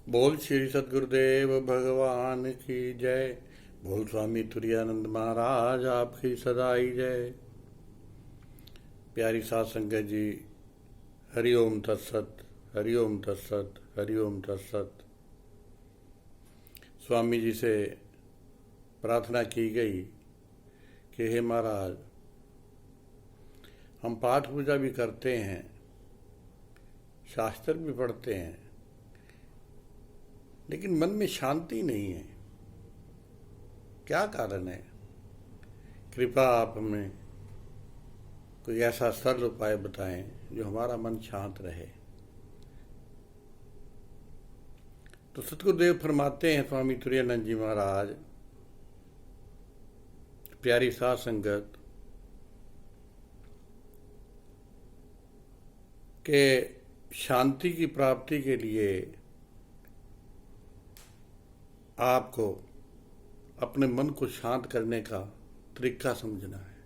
बोल श्री सदगुरुदेव भगवान की जय। बोल स्वामी तुरानंद महाराज आपकी सदाई जय। प्यारी साध संगत जी, हरिओम तत्सत, हरिओम तत्सत, हरिओम तत्सत। स्वामी जी से प्रार्थना की गई कि हे महाराज, हम पाठ पूजा भी करते हैं, शास्त्र भी पढ़ते हैं, लेकिन मन में शांति नहीं है। क्या कारण है? कृपा आप हमें कोई ऐसा सरल उपाय बताएं जो हमारा मन शांत रहे। तो सतगुरुदेव फरमाते हैं, स्वामी तुरानंद जी महाराज, प्यारी साध संगत, के शांति की प्राप्ति के लिए आपको अपने मन को शांत करने का तरीका समझना है।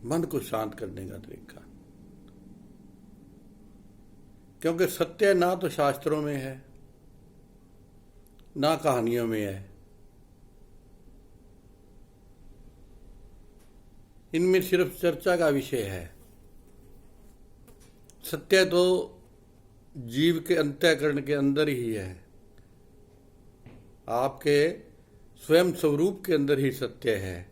मन को शांत करने का तरीका, क्योंकि सत्य ना तो शास्त्रों में है, ना कहानियों में है। इनमें सिर्फ चर्चा का विषय है। सत्य तो जीव के अंतःकरण के अंदर ही है, आपके स्वयं स्वरूप के अंदर ही सत्य है।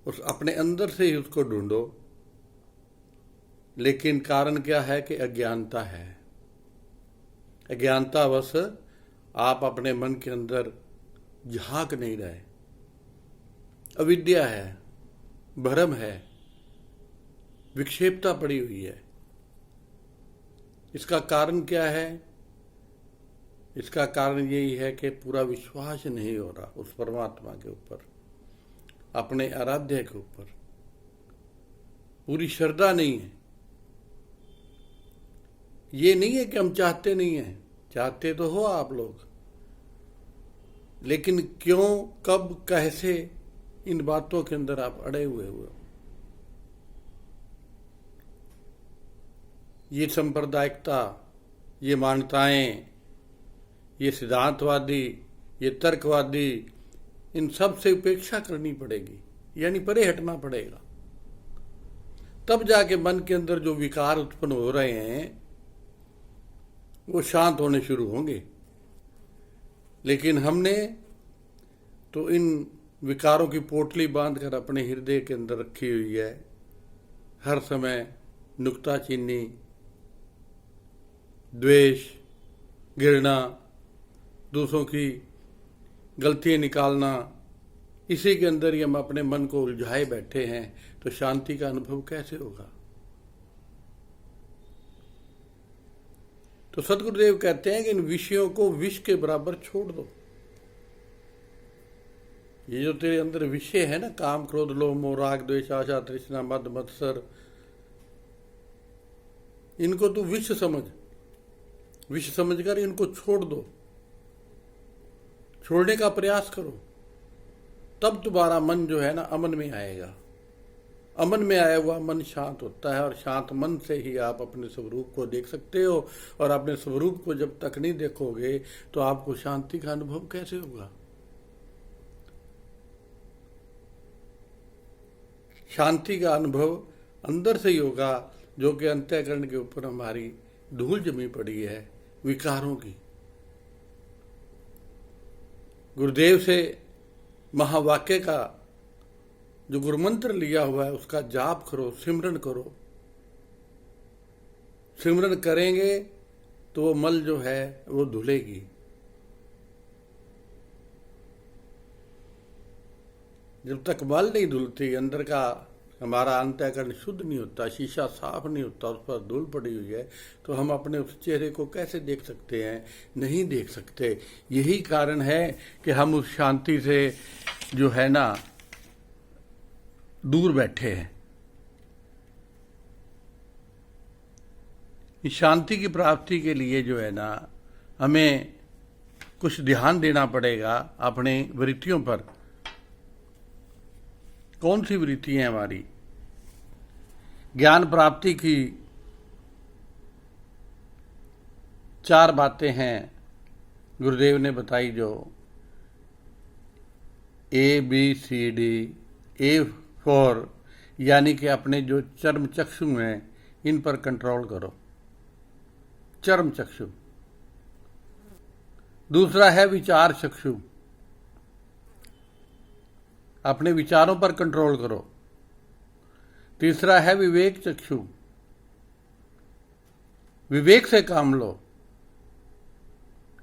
उस अपने अंदर से ही उसको ढूंढो। लेकिन कारण क्या है कि अज्ञानता है। अज्ञानतावश आप अपने मन के अंदर झांक नहीं रहे। अविद्या है, भ्रम है, विक्षेपता पड़ी हुई है। इसका कारण क्या है? इसका कारण यही है कि पूरा विश्वास नहीं हो रहा उस परमात्मा के ऊपर, अपने आराध्य के ऊपर। पूरी श्रद्धा नहीं है। ये नहीं है कि हम चाहते नहीं हैं, चाहते तो हो आप लोग, लेकिन क्यों, कब, कैसे, इन बातों के अंदर आप अड़े हुए हो। ये सांप्रदायिकता, ये मान्यताएं, ये सिद्धांतवादी, ये तर्कवादी, इन सब से उपेक्षा करनी पड़ेगी, यानी परे हटना पड़ेगा। तब जाके मन के अंदर जो विकार उत्पन्न हो रहे हैं वो शांत होने शुरू होंगे। लेकिन हमने तो इन विकारों की पोटली बांधकर अपने हृदय के अंदर रखी हुई है। हर समय नुक्ताचीनी, द्वेष, घृणा, दूसरों की गलतियां निकालना, इसी के अंदर ही हम अपने मन को उलझाए बैठे हैं। तो शांति का अनुभव कैसे होगा? तो सतगुरुदेव कहते हैं कि इन विषयों को विष के बराबर छोड़ दो। ये जो तेरे अंदर विषय है ना, काम, क्रोध, लोभ, मोह, राग, द्वेष, आशा, तृष्णा, मद, मत्सर, इनको तू विष समझ। विष समझकर इनको छोड़ दो, छोड़ने का प्रयास करो। तब तुम्हारा मन जो है ना अमन में आएगा। अमन में आया हुआ मन शांत होता है, और शांत मन से ही आप अपने स्वरूप को देख सकते हो। और अपने स्वरूप को जब तक नहीं देखोगे तो आपको शांति का अनुभव कैसे होगा? शांति का अनुभव अंदर से ही होगा, जो कि अंतःकरण के ऊपर हमारी धूल जमी पड़ी है विकारों की। गुरुदेव से महावाक्य का जो गुरुमंत्र लिया हुआ है उसका जाप करो, सिमरन करो। सिमरन करेंगे तो वो मल जो है वो धुलेगी। जब तक मल नहीं धुलती, अंदर का हमारा अंतःकरण शुद्ध नहीं होता, शीशा साफ नहीं होता, उस पर धूल पड़ी हुई है, तो हम अपने उस चेहरे को कैसे देख सकते हैं? नहीं देख सकते। यही कारण है कि हम उस शांति से जो है ना दूर बैठे हैं। इस शांति की प्राप्ति के लिए जो है ना हमें कुछ ध्यान देना पड़ेगा अपने वृत्तियों पर। कौन सी वृत्ति है हमारी? ज्ञान प्राप्ति की 4 बातें हैं गुरुदेव ने बताई, जो ABCD, A फॉर यानी कि अपने जो चर्म चक्षु हैं इन पर कंट्रोल करो, चर्म चक्षु। दूसरा है विचार चक्षु, अपने विचारों पर कंट्रोल करो। तीसरा है विवेक चक्षु, विवेक से काम लो,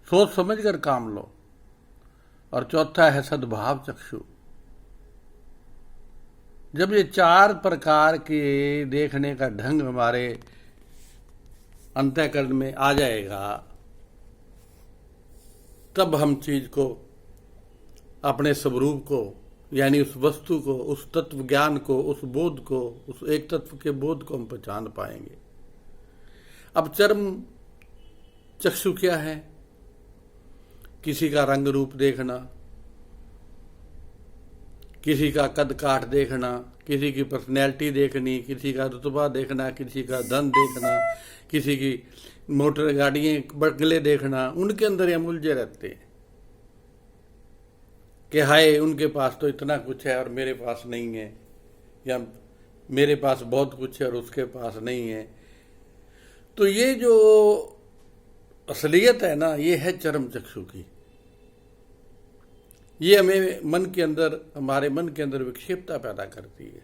सोच समझ कर काम लो। और चौथा है सद्भाव चक्षु। जब ये 4 प्रकार के देखने का ढंग हमारे अंतःकरण में आ जाएगा, तब हम चीज को, अपने स्वरूप को, यानी उस वस्तु को, उस तत्व ज्ञान को, उस बोध को, उस एक तत्व के बोध को हम पहचान पाएंगे। अब चर्म चक्षु क्या है? किसी का रंग रूप देखना, किसी का कद काठ देखना, किसी की पर्सनैलिटी देखनी, किसी का रुतबा देखना, किसी का धन देखना, किसी की मोटर गाड़ियां बंगले देखना, उनके अंदर हम उलझे रहते हैं कि हाय उनके पास तो इतना कुछ है और मेरे पास नहीं है, या मेरे पास बहुत कुछ है और उसके पास नहीं है। तो ये जो असलियत है ना, ये है चरम चक्षु की। ये हमें मन के अंदर, हमारे मन के अंदर विक्षेपता पैदा करती है,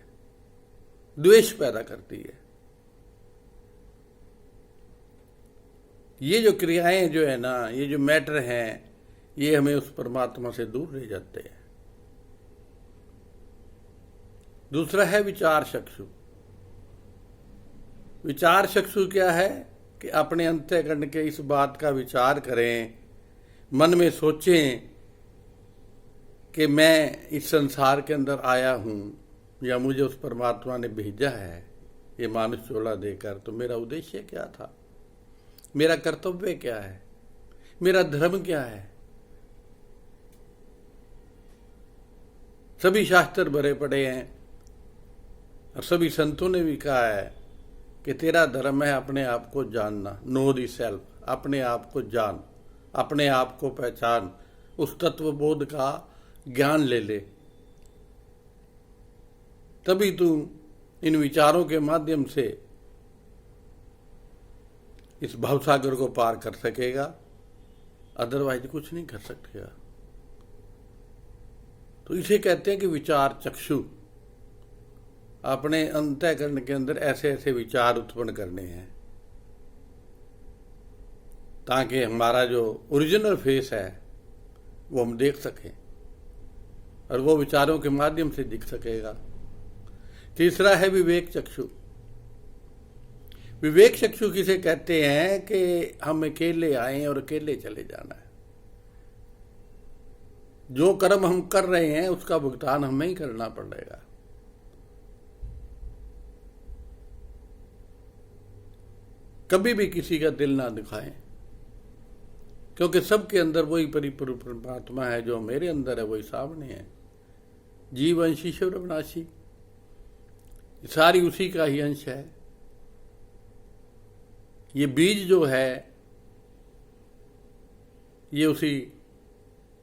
द्वेष पैदा करती है। ये जो क्रियाएं जो है ना, ये जो मैटर हैं, ये हमें उस परमात्मा से दूर ले जाते हैं। दूसरा है विचार चक्षु। विचार चक्षु क्या है कि अपने अंतःकरण के इस बात का विचार करें, मन में सोचें कि मैं इस संसार के अंदर आया हूं, या मुझे उस परमात्मा ने भेजा है ये मानुष चोला देकर, तो मेरा उद्देश्य क्या था, मेरा कर्तव्य क्या है, मेरा धर्म क्या है। सभी शास्त्र भरे पड़े हैं और सभी संतों ने भी कहा है कि तेरा धर्म है अपने आप को जानना, नो दी सेल्फ, अपने आप को जान, अपने आप को पहचान, उस तत्व बोध का ज्ञान ले ले, तभी तू इन विचारों के माध्यम से इस भवसागर को पार कर सकेगा, अदरवाइज कुछ नहीं कर सकेगा। तो इसे कहते हैं कि विचार चक्षु। अपने अंतःकरण के अंदर ऐसे ऐसे विचार उत्पन्न करने हैं ताकि हमारा जो ओरिजिनल फेस है वो हम देख सकें और वो विचारों के माध्यम से दिख सकेगा। तीसरा है विवेक चक्षु। विवेक चक्षु किसे कहते हैं कि हम अकेले आए और अकेले चले जाना है। जो कर्म हम कर रहे हैं उसका भुगतान हमें ही करना पड़ेगा। कभी भी किसी का दिल ना दिखाएं, क्योंकि सबके अंदर वही परिपूर्ण परमात्मा है, जो मेरे अंदर है वही सामने है। जीव अंश ईश्वर विनाशी, सारी उसी का ही अंश है। ये बीज जो है ये उसी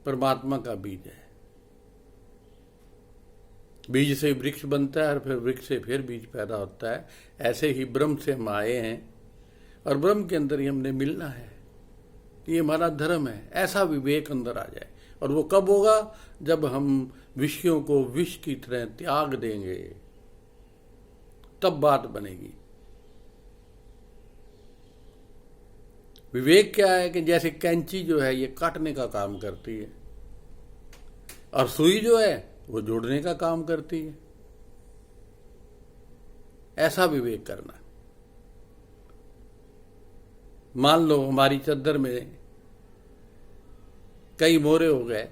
परमात्मा का बीज है। बीज से वृक्ष बनता है और फिर वृक्ष से फिर बीज पैदा होता है। ऐसे ही ब्रह्म से हम आए हैं और ब्रह्म के अंदर ही हमने मिलना है। ये हमारा धर्म है। ऐसा विवेक अंदर आ जाए। और वो कब होगा? जब हम विषयों को विष की तरह त्याग देंगे, तब बात बनेगी। विवेक क्या है कि जैसे कैंची जो है ये काटने का काम करती है और सुई जो है वो जोड़ने का काम करती है। ऐसा विवेक करना। मान लो हमारी चद्दर में कई मोरे हो गए,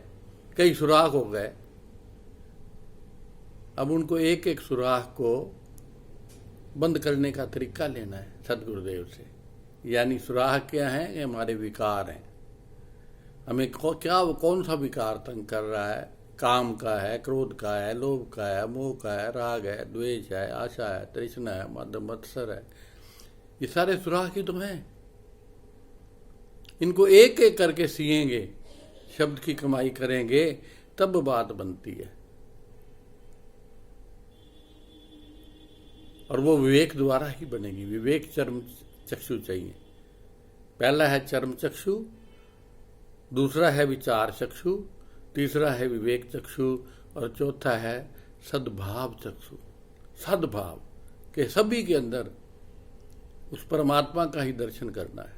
कई सुराख हो गए। अब उनको एक एक सुराख को बंद करने का तरीका लेना है सदगुरुदेव से। यानी सुराख क्या है? ये हमारे विकार हैं। हमें क्या कौन सा विकार तंग कर रहा है? काम का है, क्रोध का है, लोभ का है, मोह का है, राग है, द्वेष है, आशा है, तृष्णा है, मद मत्सर है, ये सारे सुराख ही तो हैं। इनको एक एक करके सिएंगे, शब्द की कमाई करेंगे, तब बात बनती है। और वो विवेक द्वारा ही बनेगी। विवेक चर्म चक्षु चाहिए। पहला है चर्म चक्षु, दूसरा है विचार चक्षु, तीसरा है विवेक चक्षु, और चौथा है सद्भाव चक्षु। सद्भाव के सभी के अंदर उस परमात्मा का ही दर्शन करना है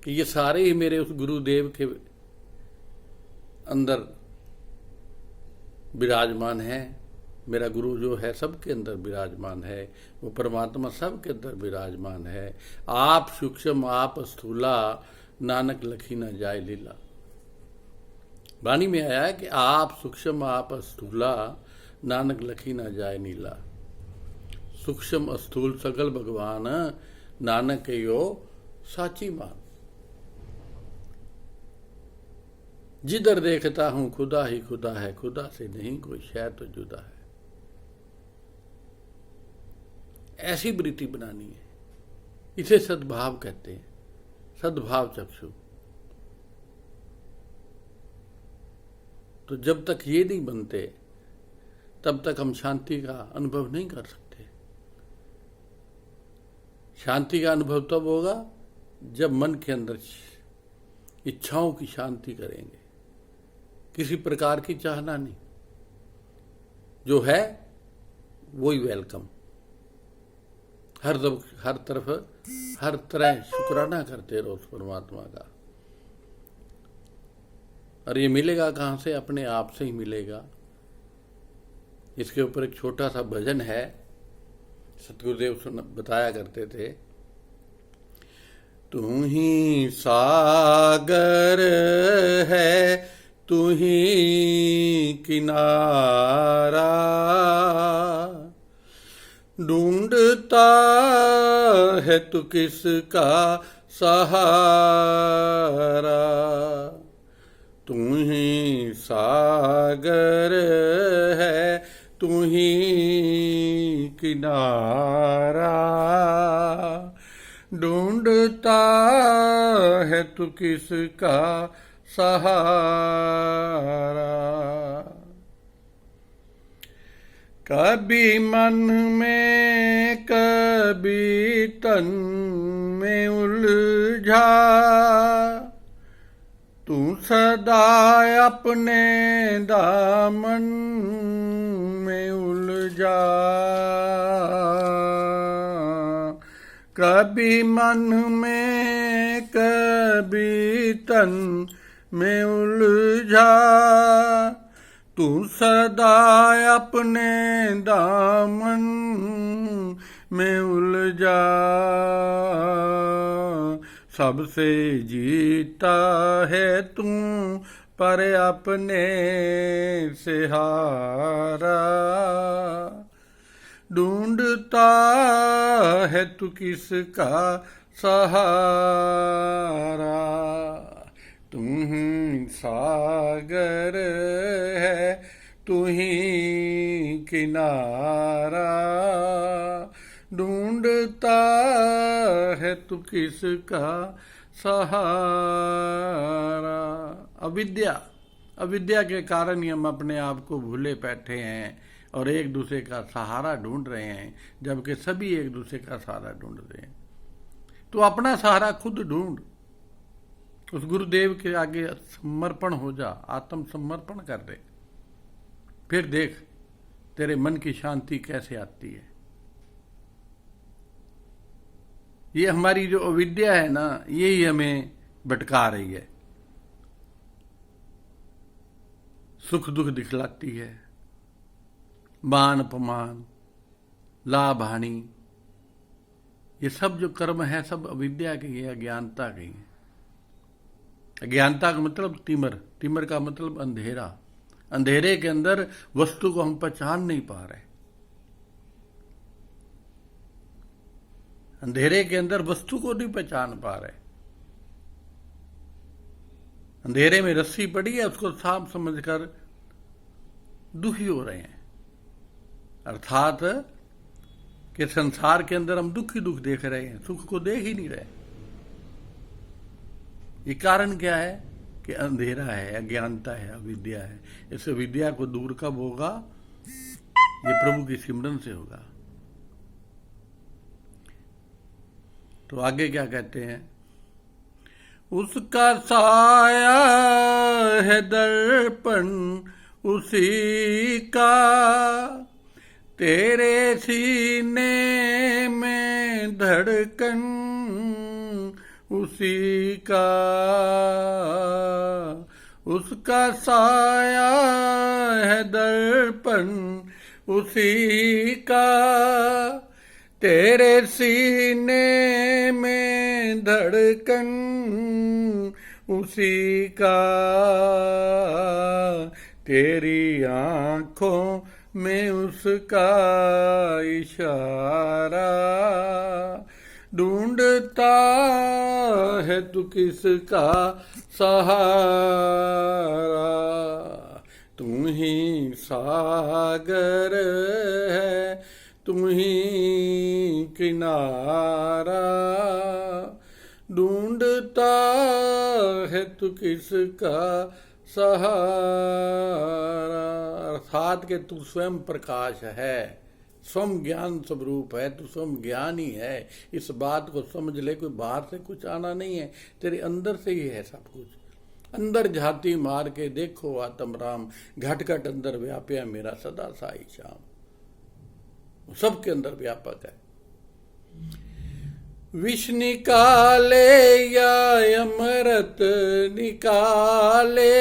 कि ये सारे ही मेरे उस गुरुदेव के अंदर विराजमान है। मेरा गुरु जो है सबके अंदर विराजमान है, वो परमात्मा सबके अंदर विराजमान है। आप सूक्ष्म आप स्थूला, नानक लखी न जाय लीला। वाणी में आया है कि आप सूक्ष्म आप स्थूला, नानक लखी न जाय नीला। सूक्ष्म स्थूल सगल भगवान, नानक यो साची मान। जिधर देखता हूं खुदा ही खुदा है, खुदा से नहीं कोई शय तो जुदा है। ऐसी वृत्ति बनानी है, इसे सद्भाव कहते हैं, सद्भाव चक्षु। तो जब तक ये नहीं बनते तब तक हम शांति का अनुभव नहीं कर सकते। शांति का अनुभव तब होगा जब मन के अंदर इच्छाओं की शांति करेंगे। किसी प्रकार की चाहना नहीं, जो है वही वेलकम। हर तरफ हर तरह शुक्राना करते रहो उस परमात्मा का। और ये मिलेगा कहाँ से? अपने आप से ही मिलेगा। इसके ऊपर एक छोटा सा भजन है, सतगुरुदेव बताया करते थे। तू ही सागर है, तू ही किनारा, ढूंढता है तू किसका सहारा। तू ही सागर है, तू ही किनारा, ढूंढता है तू किसका सहारा। कभी मन में कभी तन में उलझा, तू सदा अपने दामन में उलझा। कभी मन में कभी तन में उलझा, तू सदा अपने दामन में उलझा। सबसे जीता है तू पर अपने से हारा, ढूंढता है तू किसका सहारा। तू ही सागर है, तू ही किनारा, ढूंढता है तू किसका सहारा। अविद्या के कारण ही हम अपने आप को भूले बैठे हैं और एक दूसरे का सहारा ढूंढ रहे हैं, जबकि सभी एक दूसरे का सहारा ढूंढ रहे हैं। तो अपना सहारा खुद ढूंढ, उस गुरुदेव के आगे समर्पण हो जा, आत्म समर्पण कर दे, फिर देख तेरे मन की शांति कैसे आती है। ये हमारी जो अविद्या है ना, यही हमें भटका रही है, सुख दुख दिखलाती है, मान अपमान, लाभ हानि, ये सब जो कर्म है सब अविद्या के है, अज्ञानता के है। अज्ञानता का मतलब तिमर, तिमर का मतलब अंधेरा। अंधेरे के अंदर वस्तु को हम पहचान नहीं पा रहे। अंधेरे के अंदर वस्तु को नहीं पहचान पा रहे। अंधेरे में रस्सी पड़ी है, उसको सांप समझकर दुखी हो रहे हैं, अर्थात कि संसार के अंदर हम दुख ही दुख देख रहे हैं, सुख को देख ही नहीं रहे। ये कारण क्या है कि अंधेरा है, अज्ञानता है, अविद्या है। इस विद्या को दूर कब होगा? ये प्रभु की सिमरन से होगा। तो आगे क्या कहते हैं? उसका साया है दर्पण उसी का, तेरे सीने में धड़कन उसी का। उसका साया है दर्पण उसी का, तेरे सीने में धड़कन उसी का। तेरी आँखों में उसका इशारा, ढूंढता है तू किसका सहारा। तू ही सागर है, तू ही किनारा, ढूंढता है तू किसका सहारा। अर्थात के तू स्वयं प्रकाश है, स्वयं ज्ञान स्वरूप है, तू स्वयं ज्ञान ही है। इस बात को समझ ले, कोई बाहर से कुछ आना नहीं है, तेरे अंदर से ही है सब कुछ। अंदर झाती मार के देखो आत्म राम, घट घट अंदर व्याप्या मेरा सदा साई श्याम। सबके अंदर व्यापक है। विष निकाले या अमृत निकाले,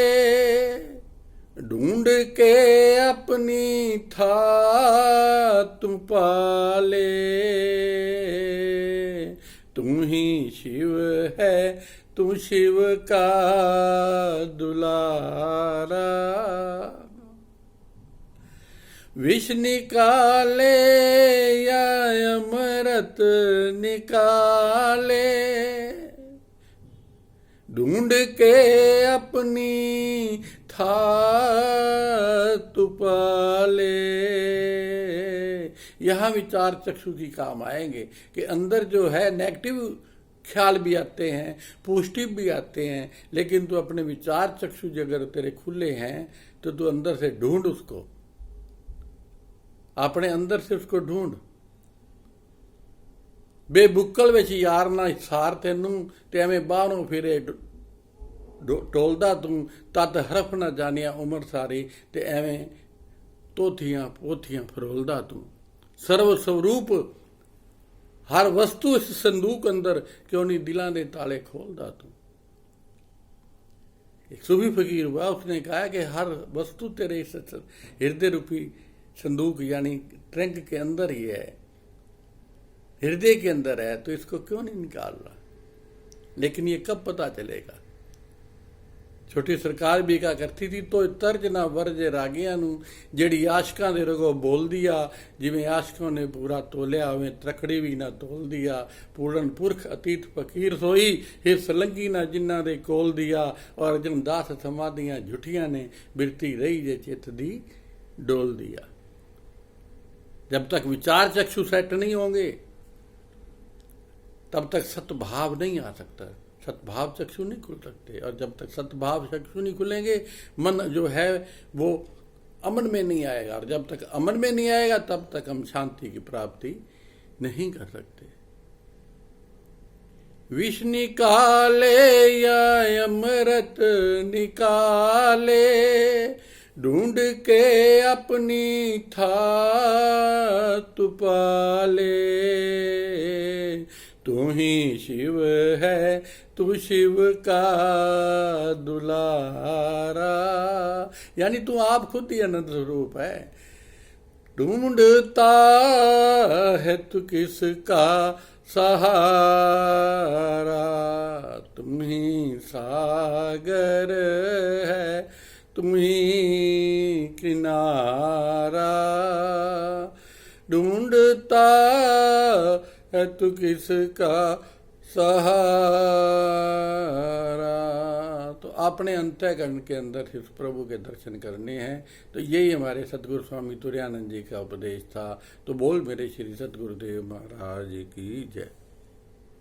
ढूंढ के अपनी था तुम पाले। तुम ही शिव है, तुम शिव का दुलारा। विष निकाले या अमृत निकाले, ढूंढ के अपनी था तू पाले। यहाँ विचार चक्षु की काम आएंगे कि अंदर जो है नेगेटिव ख्याल भी आते हैं, पॉजिटिव भी आते हैं, लेकिन तू अपने विचार चक्षु अगर तेरे खुले हैं तो तू अंदर से ढूंढ उसको, अपने अंदर से उसको ढूंढ। बेबुक्कल विच यार ना सार तेनू, ते एवें बाहरों फिरे टोलदा तू, तत हरफ ना जानिया उमर सारी, ते एवें तोथियां पोथियां फरोलदा तू। सर्व स्वरूप हर वस्तु इस संदूक अंदर, क्यों नहीं दिलां दे ताले खोलदा तू। एक सूफी फकीर हुआ, उसने कहा कि हर वस्तु तेरे इस हृदय रूपी संदूक यानी ट्रंक के अंदर ही है, हृदय के अंदर है, तो इसको क्यों नहीं निकाल रहा? लेकिन ये कब पता चलेगा? छोटी सरकार भी क्या करती थी, तो तर्ज ना वर्ज रागियां नू, जेड़ी आशकां दे रगो बोल दिया, जिवें आशकों ने पूरा तोलिया उवें त्रकड़ी भी ना तोल दिया। पूरन पुरख अतीत फकीर सोई, हिस लंघी ना जिन्ना दे कोल दिया। और जन दास समाधियां झुठियां ने, बिरती रही जे चित दी डोल दिया। जब तक विचार चक्षु सेट नहीं होंगे तब तक सतभाव नहीं आ सकता, सतभाव चक्षु नहीं खुल सकते। और जब तक सतभाव चक्षु नहीं खुलेंगे, मन जो है वो अमन में नहीं आएगा। और जब तक अमन में नहीं आएगा तब तक हम शांति की प्राप्ति नहीं कर सकते। विष निकाले या अमृत निकाले, ढूंढ के अपनी था तू पाले। तू ही शिव है, तू शिव का दुलारा, यानी तू आप खुद ही अनंत स्वरूप है। ढूंढता है तू किसका सहारा, तुम ही सागर है, तुम ही किनारा। ढूंढता है तू किसका सहारा। तो अपने अंतःकरण के अंदर इस प्रभु के दर्शन करने हैं। तो यही हमारे सतगुरु स्वामी तुरानंद जी का उपदेश था। तो बोल मेरे श्री सतगुरुदेव महाराज की जय।